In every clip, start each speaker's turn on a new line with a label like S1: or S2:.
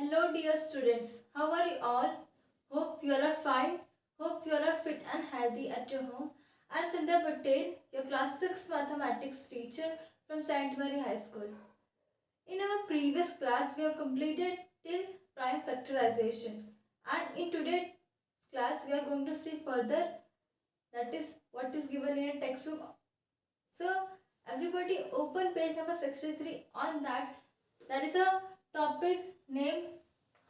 S1: Hello dear students, how are you all? Hope you all are fine. Hope you all are fit and healthy at your home. I am Sandhya Patel, your class 6 mathematics teacher from St. Mary High School. In our previous class, we have completed till prime factorization, and in today's class, we are going to see further, that is what is given in a textbook. So everybody open page number 63. On that, there is a topic named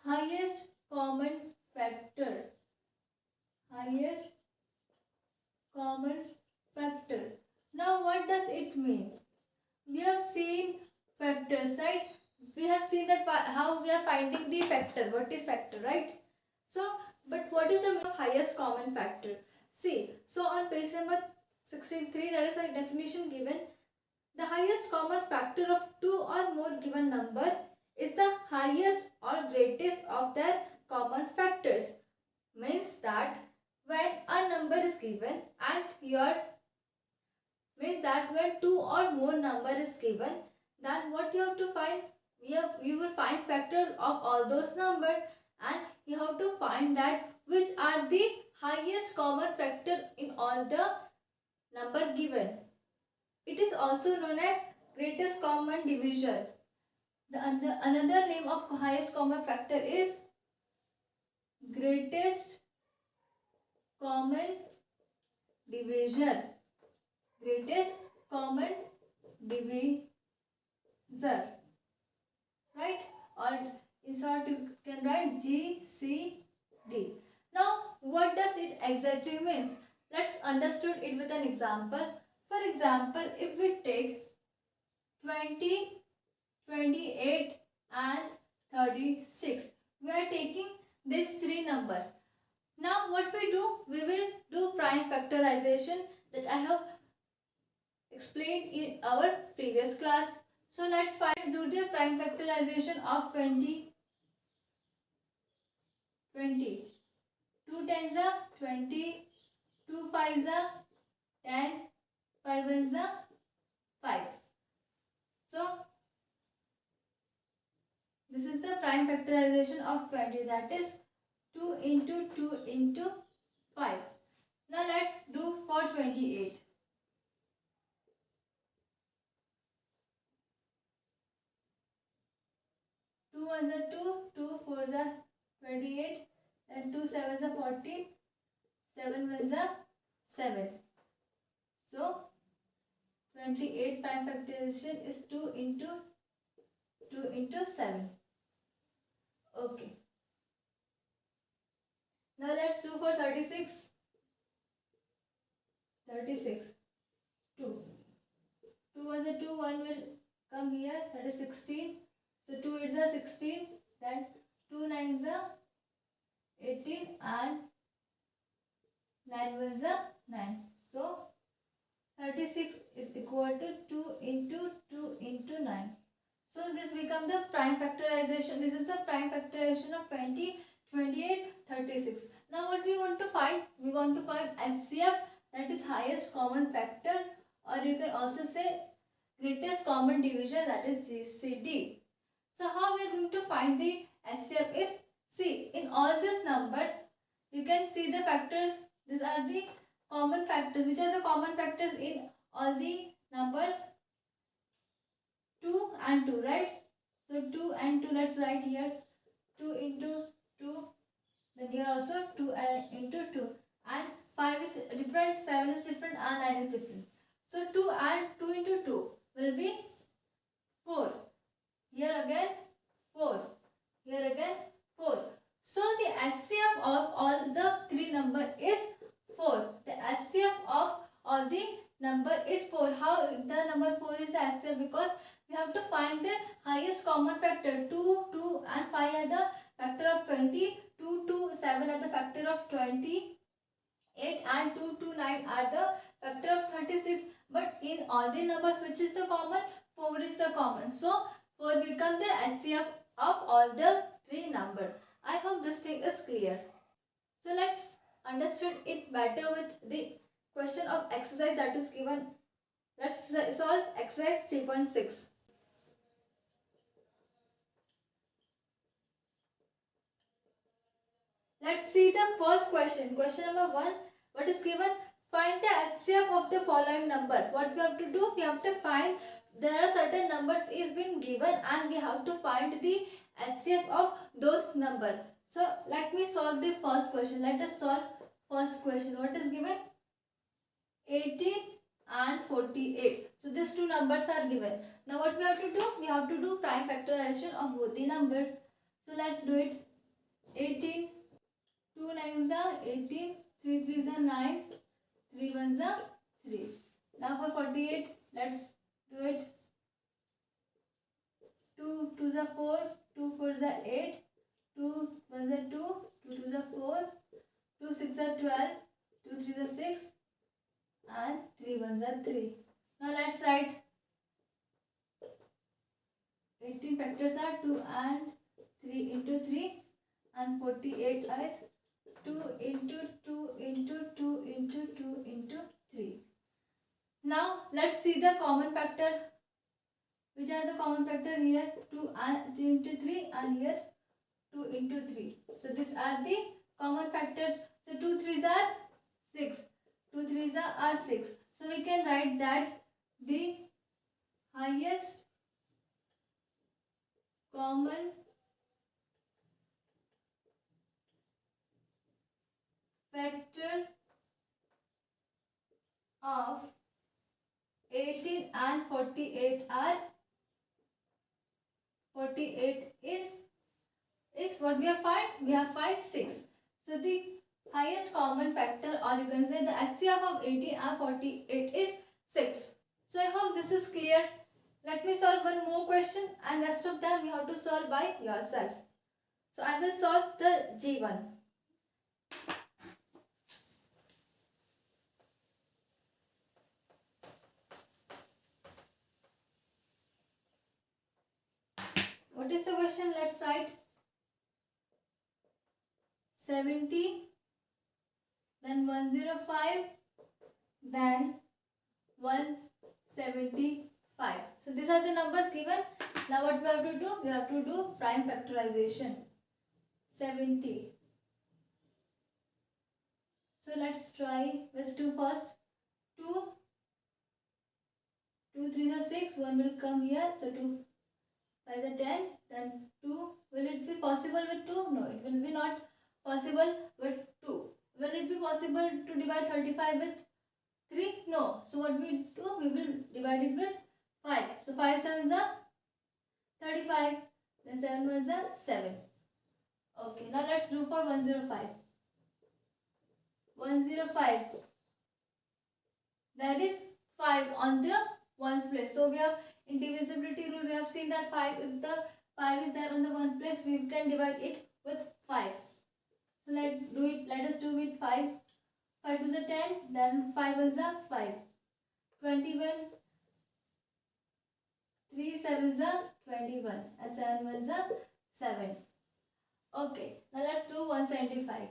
S1: highest common factor. Highest common factor. Now what does it mean? We have seen factors, right? We have seen that how we are finding the factor. What is factor, right? So, but what is the meaning of highest common factor? See, so on page number 63 there is a definition given. The highest common factor of two or more given number is the highest or greatest of their common factors. Means that when a number is given and when two or more number is given, then what you have to find? You will find factors of all those numbers, and you have to find that which are the highest common factor in all the number given. It is also known as greatest common divisor. Another name of highest common factor is greatest common divisor. Greatest common divisor. Right? Or in short you can write GCD. Now what does it exactly means? Let's understand it with an example. For example, if we take 20, 28 and 36, we are taking these three numbers. Now what we do? We will do prime factorization that I have explained in our previous class. So let's first do the prime factorization of 20. 2 tens are 20, 2 fives are 10, 5 ones are 5. So this is the prime factorization of 20, that is 2 into 2 into 5. Now let's do for 28. 2 ones are 2, 2 fours are 28, and 2 sevens are 40, 7 ones are 7. So 28 prime factorization is 2 into 7. Okay. Now let's do for 36. 36. 2. 2 ones are 2, 1 will come here, that is 16. So 2 8s are 16, then 2 9s are 18 and 9 ones are 9. So 36 is equal to 2 into 2 into 9. So this becomes the prime factorization. This is the prime factorization of 20, 28, 36. Now what we want to find? We want to find HCF, that is highest common factor, or you can also say greatest common divisor, that is GCD. So how we are going to find the HCF is, see, in all this number you can see the factors. These are the common factors. Which are the common factors in all the numbers? 2 and 2, right? So 2 and 2, let's write here 2 into 2, then here also 2 into 2, and 5 is different, 7 is different and 9 is different. So 2 and 2 into 2 will be 4. Here again 4. Here again 4. So the HCF of all the three number is 4. The HCF of all the number is 4. How the number 4 is the HCF? Because we have to find the highest common factor. 2, 2 and 5 are the factor of 20. 2, 2, 7 are the factor of 20. 8 and 2, 2, 9 are the factor of 36. But in all the numbers, which is the common? 4 is the common. So 4 becomes the HCF of all the three numbers. I hope this thing is clear. So let's understand it better with the question of exercise that is given. Let's solve exercise 3.6. Let's see the first question. Question number 1. What is given? Find the HCF of the following number. What we have to do? We have to find, there are certain numbers is been given and we have to find the HCF of those number. So let me solve the first question. Let us solve first question. What is given? 18 and 48. So these two numbers are given. Now what we have to do? We have to do prime factorization of both the numbers. So let's do it. 18, 2 9s are 18, 3 3s are 9, 3 1s are 3. Now for 48, let's do it. 2 2s are 4, 2 4s are 8, 2 1s are 2, 2 2s are 4, 2 6 are 12, 2 3s are 6, and 3 1s are 3. Now let's write 18 factors are 2 and 3 into 3, and 48 is 2 into 2 into 2 into 2 into 3. Now let's see the common factor. Which are the common factor here? 2 and 2 into 3, and here 2 into 3. So these are the common factor. So 2 3s are 6. 2 3s are 6. So we can write that the highest common factor of 18 and 48 are 48 is what we have find? We have find 6. So the highest common factor, or you can say the HCF of 18 and 48 is 6. So I hope this is clear. Let me solve one more question, and rest of them you have to solve by yourself. So I will solve the G1. What is the question? Let's write 70, then 105, then 175. So these are the numbers given. Now what we have to do? We have to do prime factorization. 70. So let's try with 2 first. 2, 2 3 are 6, 1 will come here. So 2 5 are 10, then 2. Will it be possible with 2? No, it will be not possible with 2. Will it be possible to divide 35 with 3? No. So what we do? We will divide it with 5. So 5 7s are 35. Then 7 1s are 7. Okay, now let's do for 105. 105. There is 5 on the ones place. So we have indivisibility rule. We have seen that 5, if the 5 is there on the one place, we can divide it with 5. So let us do it 5. 5 2s are 10, then 5 1s are 5. 21. 3 7s are 21, and 7 1s are 7. Okay, now let's do 175.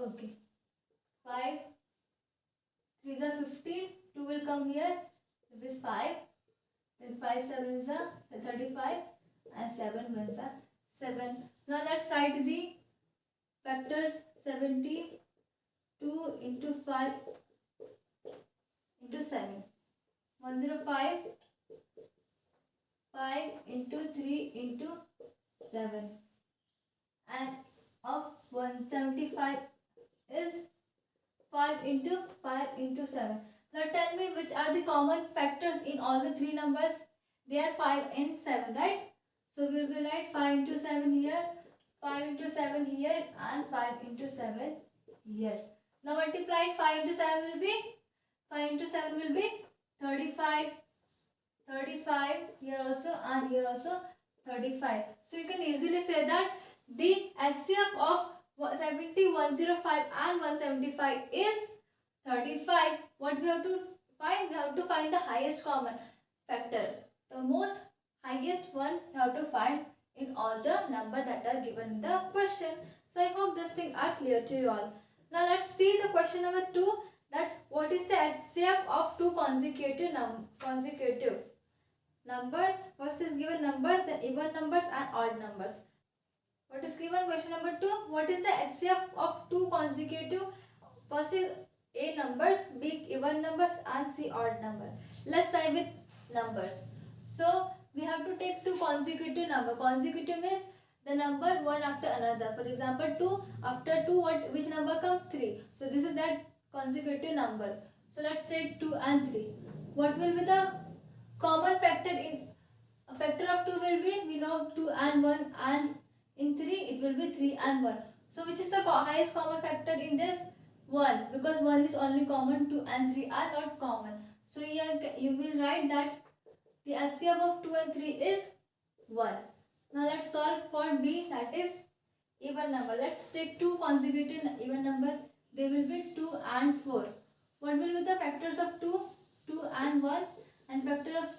S1: Okay, 5 3s are 15, 2 will come here, it is 5, then 5 7s are 35, and 7 1s are 7. Now let's write the factors. 70, 2 into 5 into 7. 105, 5 into 3 into 7. And of 175 is 5 into 5 into 7. Now tell me which are the common factors in all the three numbers. They are 5 and 7, right? So we will write 5 into 7 here, 5 into 7 here, and 5 into 7 here. Now multiply 5 into 7 will be 5 into 7 will be 35. 35 here also, and here also 35. So you can easily say that the HCF of 70, 105 and 175 is 35. What we have to find? We have to find the highest common factor. The most highest one you have to find in all the number that are given in the question. So I hope these things are clear to you all. Now let's see the question number 2, that what is the HCF of two consecutive. numbers. First is given numbers, then even numbers and odd numbers. What is given? Question number 2. What is the HCF of two consecutive? First is A numbers, B even numbers and C odd number. Let's try with numbers. So we have to take two consecutive number. Consecutive means the number one after another. For example, 2 after 2 which number come? 3. So this is that consecutive number. So let's take 2 and 3. What will be the common factor in a factor of 2 will be, we know, 2 and 1, and in 3 it will be 3 and 1. So which is the highest common factor in this? 1, because 1 is only common, 2 and 3 are not common. So here you will write that the HCF of 2 and 3 is 1. Now let's solve for B, that is even number. Let's take two consecutive even number. They will be 2 and 4. What will be the factors of 2? 2 and 1, and factor of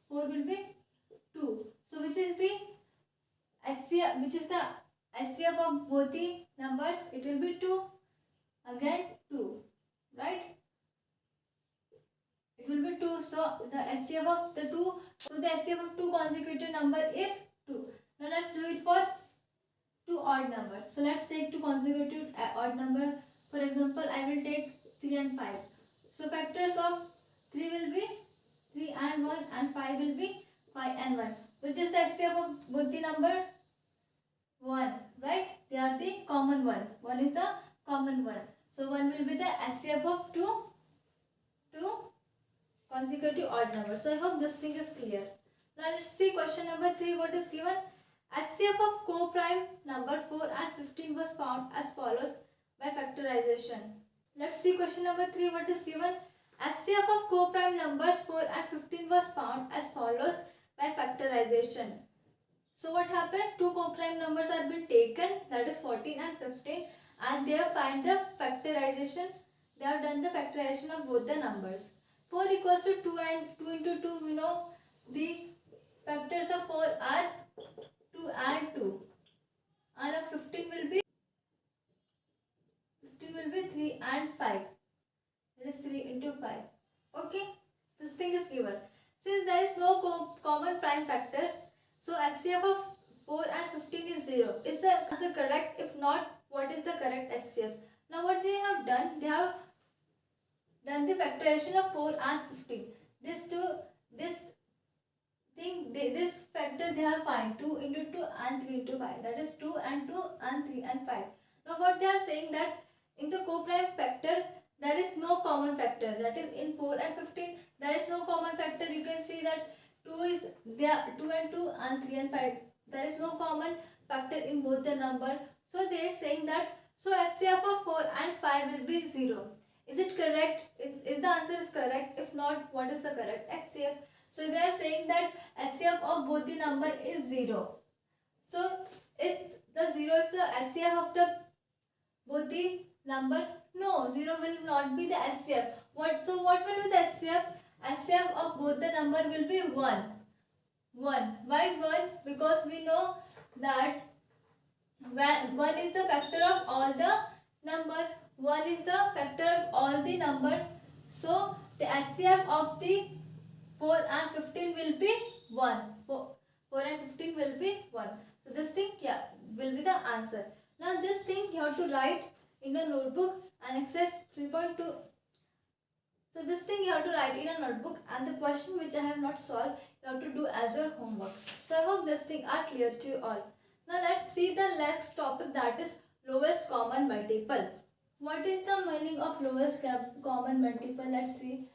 S1: 4 will be 2. So which is the HCF of both the numbers? It will be 2. Again 2, right? It will be 2. So the HCF of the HCF of two consecutive number is 2. Now let's do it for two odd number. So let's take two consecutive odd number. For example, I will take 3 and 5. So factors of 3 will be 3 and 1, and 5 will be 5 and 1. Which is the HCF of both the number? 1, right? They are the common one. 1 is the common one. So 1 will be the HCF of two consecutive odd numbers. So I hope this thing is clear. Now let's see question number 3. What is given? HCF of co-prime number 4 and 15 was found as follows by factorization. Let's see question number 3. What is given? HCF of co-prime numbers 4 and 15 was found as follows by factorization. So what happened? Two co-prime numbers have been taken, that is 14 and 15, and they have find the factorization. They have done the factorization of both the numbers. 4 equals to 2, and 2 into 2, we know the factors of 4 are 2 and 2, and of 15 will be 3 and 5. That is 3 into 5. Okay, this thing is given. Since there is no common prime factor, so HCF of 4 and 15 is 0. Is the answer correct? If not, what is the correct HCF? Now what they have done? They have done the factorization of 4 and 15. This factor they have find 2 into 2 and 3 into 5. That is 2 and 2 and 3 and 5. Now what they are saying that in the co-prime factor there is no common factor. That is in 4 and 15 there is no common factor. You can see that 2 is there, 2 and 2 and 3 and 5. There is no common factor in both the number. So they are saying that HCF of 4 and 5 will be 0. Is it correct? Is the answer is correct? If not, what is the correct HCF? So they are saying that HCF of both the number is 0. So is the 0 is the HCF of the both the number? No, 0 will not be the HCF. What will be the HCF? HCF of both the number will be 1. 1. Why 1? Because we know that 1 is the factor of all the number. 1 is the factor of all the number. So the HCF of the 4 and 15 will be 1. 4 and 15 will be 1. So this thing will be the answer. Now this thing you have to write in the notebook and exercise 3.2. So this thing you have to write in a notebook, and the question which I have not solved you have to do as your homework. So I hope this thing are clear to you all. Now let's see the next topic, that is lowest common multiple. What is the meaning of lowest common multiple? Let's see.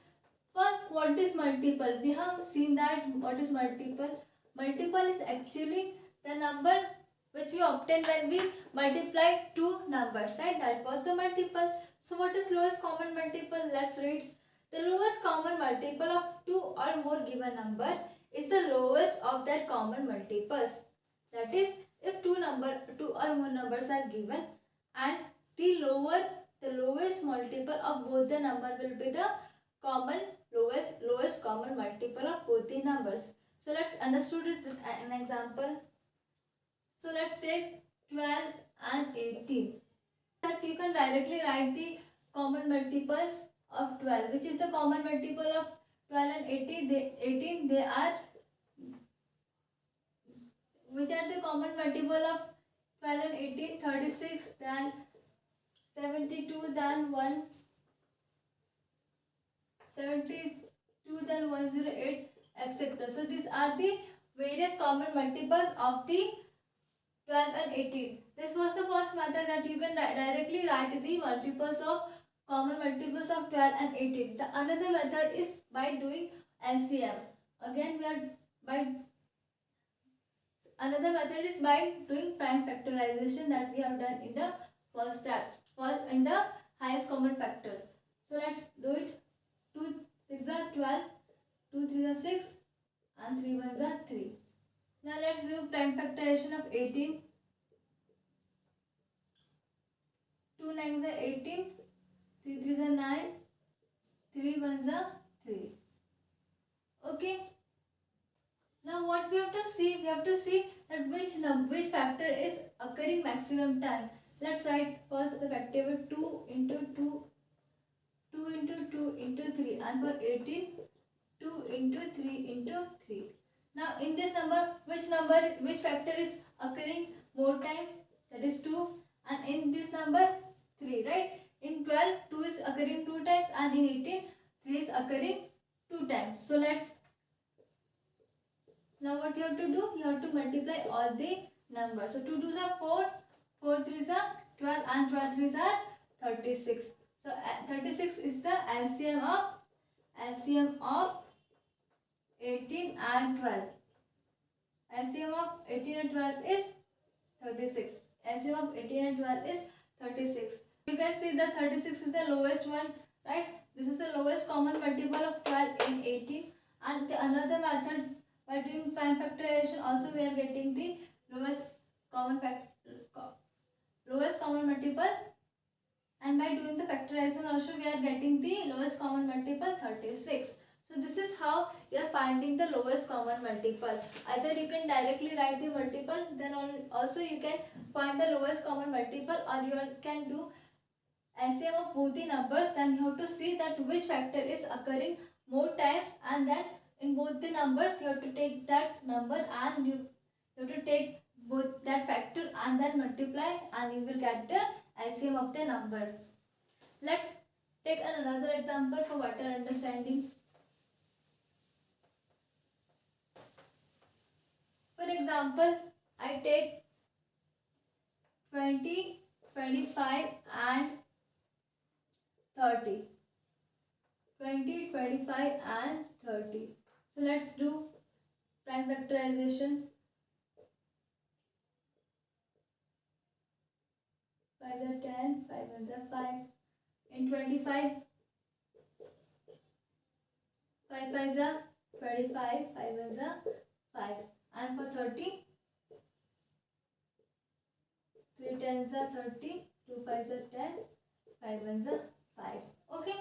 S1: First, what is multiple? We have seen that what is multiple. Multiple is actually the number which we obtain when we multiply two numbers, right? That was the multiple. So what is lowest common multiple? Let's read. The lowest common multiple of two or more given number is the lowest of their common multiples. That is, if two or more numbers are given, and the lowest multiple of both the number will be the lowest common multiple of both the numbers. So let's understand it with an example. So let's take 12 and 18. That you can directly write the common multiples of 12. Which is the common multiple of 12 and 18? They are Which are the common multiple of 12 and 18? 36, then 72, then 172, then 108, etc. So these are the various common multiples of the 12 and 18. This was the first method that you can directly write the multiples of common multiples of 12 and 18. The another method is by doing LCM. Again, another method is by doing prime factorization that we have done in the first step, in the highest common factor. So let's do it. 2 6 are 12, 2 3 are 6, and 3 1s are 3. Now let's do prime factorization of 18. 2 9s are 18, 3 3s are 9, 3 1s are 3. Okay. Now what we have to see? We have to see that which factor is occurring maximum time. Let's write first the factor 2 into 2, 2 into 2 into 3, and for 18, 2 into 3 into 3. Now in this number, which factor is occurring more time? That is 2. And in this number, 3, right? In 12, 2 is occurring 2 times, and in 18, 3 is occurring 2 times. So now what you have to do? You have to multiply all the numbers. So 2 2s are 4, 4 3s are 12, and 12 3s are 36. So 36 is the LCM of 18 and 12. LCM of 18 and 12 is 36. LCM of 18 and 12 is 36. You can see that 36 is the lowest one, right? This is the lowest common multiple of 12 in 18. And the another method, by doing prime factorization, also we are getting the lowest common multiple. And by doing the factorization also we are getting the lowest common multiple, 36. So this is how you are finding the lowest common multiple. Either you can directly write the multiple, then also you can find the lowest common multiple, or you can do LCM of both the numbers. Then you have to see that which factor is occurring more times, and then in both the numbers you have to take that number and you have to take both that factor and then multiply, and you will get the LCM of the number. Let's take another example for better understanding. For example, I take 20, 25 and 30. 20, 25 and 30. So let's do prime factorization. 5s are 10, 5 1s are 5. In 25, 5 5s are 25, 5 1s are 5. And for 30, 3 10s are 30, 2 5s are 10, 5 1s are 5. Okay.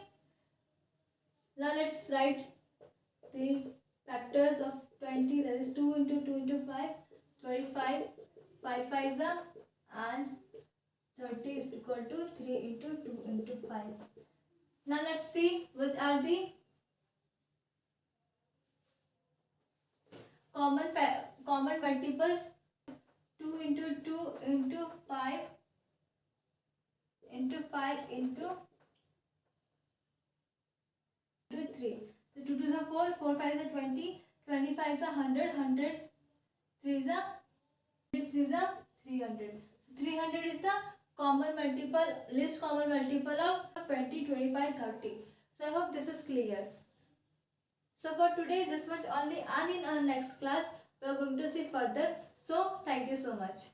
S1: Now let's write the factors of 20. That is 2 into 2 into 5, 25, 5 5s are, and 30 is equal to 3 into 2 into 5. Now let's see which are the common multiples. 2 into 2 into 5 into 5 into 3. So 2 2s are 4, 4 5s are 20, 25s are 100, 100 3s are 300. So 300 is the least common multiple of 20, 25, 30. So I hope this is clear. So for today this much only, and in our next class we are going to see further. So thank you so much.